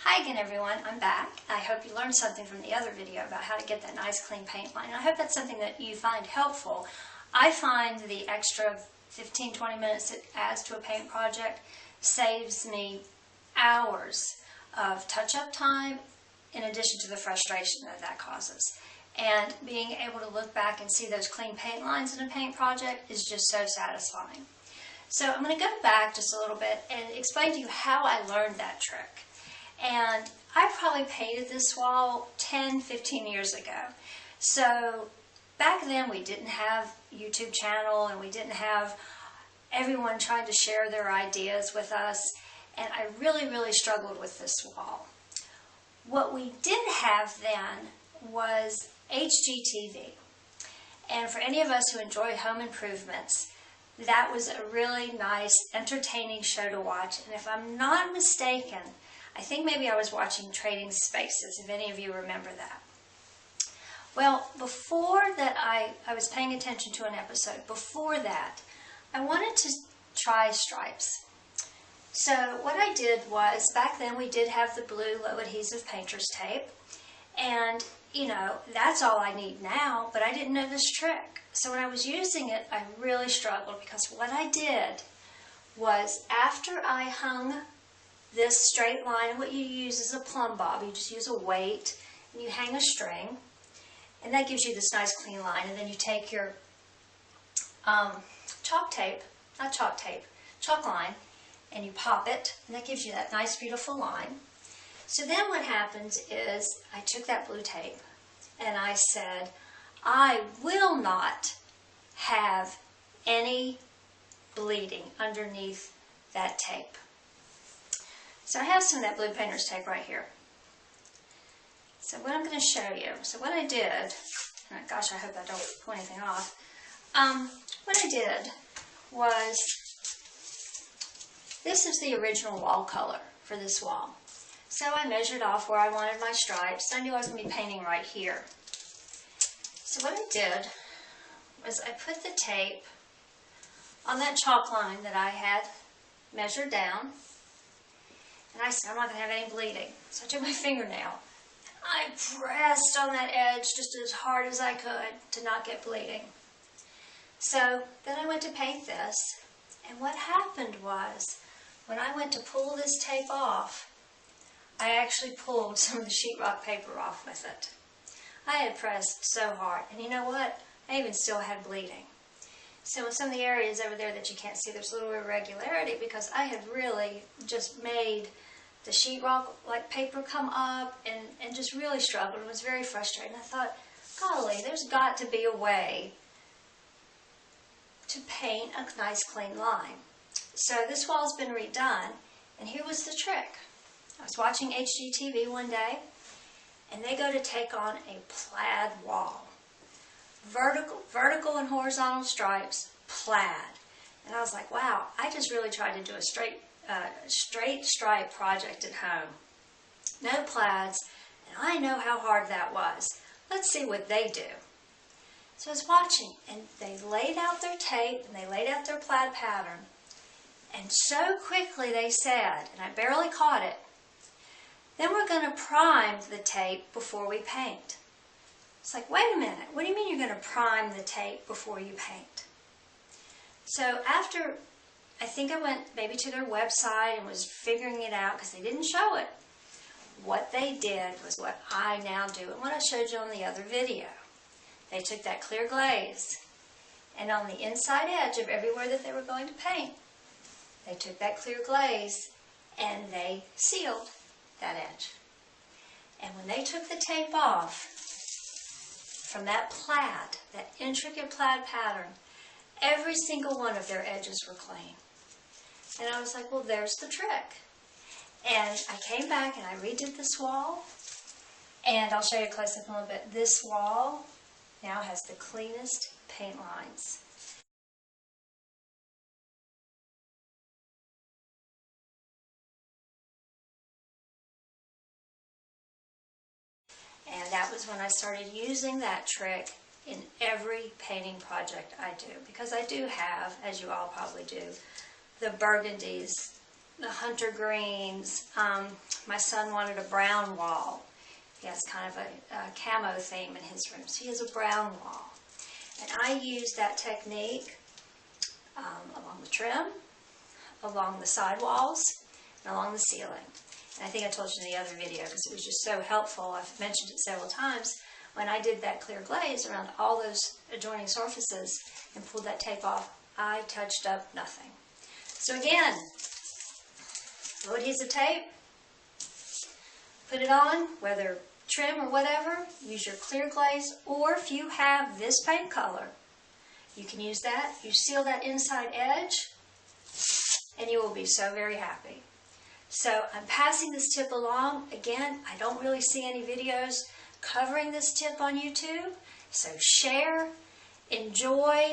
Hi again everyone, I'm back. I hope you learned something from the other video about how to get that nice clean paint line. And I hope that's something that you find helpful. I find the extra 15-20 minutes it adds to a paint project saves me hours of touch-up time in addition to the frustration that causes. And being able to look back and see those clean paint lines in a paint project is just so satisfying. So I'm going to go back just a little bit and explain to you how I learned that trick. And I probably painted this wall 10-15 years ago. So back then we didn't have YouTube channel and we didn't have everyone trying to share their ideas with us. And I really struggled with this wall. What we did have then was HGTV. And for any of us who enjoy home improvements, that was a really nice, entertaining show to watch. And if I'm not mistaken, I think maybe I was watching Trading Spaces, if any of you remember that. Well, before that I was paying attention to an episode. Before that, I wanted to try stripes. So what I did was, back then we did have the blue low adhesive painter's tape. And, you know, that's all I need now, but I didn't know this trick. So when I was using it, I really struggled because what I did was, after I hung this straight line, and what you use is a plumb bob. You just use a weight and you hang a string, and that gives you this nice clean line. And then you take your chalk line, and you pop it, and that gives you that nice beautiful line. So then what happens is I took that blue tape and I said, I will not have any bleeding underneath that tape. So I have some of that blue painter's tape right here. So what I'm going to show you, so what I did, and gosh, I hope I don't pull anything off. What I did was, this is the original wall color for this wall. So I measured off where I wanted my stripes. I knew I was going to be painting right here. So what I did was I put the tape on that chalk line that I had measured down. And I said, I'm not going to have any bleeding. So I took my fingernail and I pressed on that edge just as hard as I could to not get bleeding. So then I went to paint this, and what happened was, when I went to pull this tape off, I actually pulled some of the sheetrock paper off with it. I had pressed so hard, and you know what? I even still had bleeding. So in some of the areas over there that you can't see, there's a little irregularity because I had really just made the sheetrock like paper come up and just really struggled. It was very frustrating. I thought, golly, there's got to be a way to paint a nice clean line. So this wall's been redone, and here was the trick. I was watching HGTV one day, and they go to take on a plaid wall. Vertical and horizontal stripes, plaid. And I was like, wow, I just really tried to do a straight stripe project at home. No plaids, and I know how hard that was. Let's see what they do. So I was watching, and they laid out their tape, and they laid out their plaid pattern. And so quickly they said, and I barely caught it, then we're going to prime the tape before we paint. It's like, wait a minute, what do you mean you're going to prime the tape before you paint? So after, I think I went maybe to their website and was figuring it out because they didn't show it. What they did was what I now do, and what I showed you on the other video. They took that clear glaze, and on the inside edge of everywhere that they were going to paint, they took that clear glaze and they sealed that edge. And when they took the tape off from that plaid, that intricate plaid pattern, every single one of their edges were clean. And I was like, well, there's the trick. And I came back and I redid this wall, and I'll show you a close-up in a little bit. This wall now has the cleanest paint lines. And that was when I started using that trick in every painting project I do. Because I do have, as you all probably do, the burgundies the hunter greens. My son wanted a brown wall. He has kind of a camo theme in his room, so he has a brown wall. And I use that technique along the trim, along the sidewalls, and along the ceiling. And I think I told you in the other video because it was just so helpful. I've mentioned it several times. When I did that clear glaze around all those adjoining surfaces and pulled that tape off, I touched up nothing. So again, low adhesive tape, put it on, whether trim or whatever, use your clear glaze, or if you have this paint color, you can use that. You seal that inside edge, and you will be so very happy. So I'm passing this tip along. Again, I don't really see any videos covering this tip on YouTube, so share, enjoy.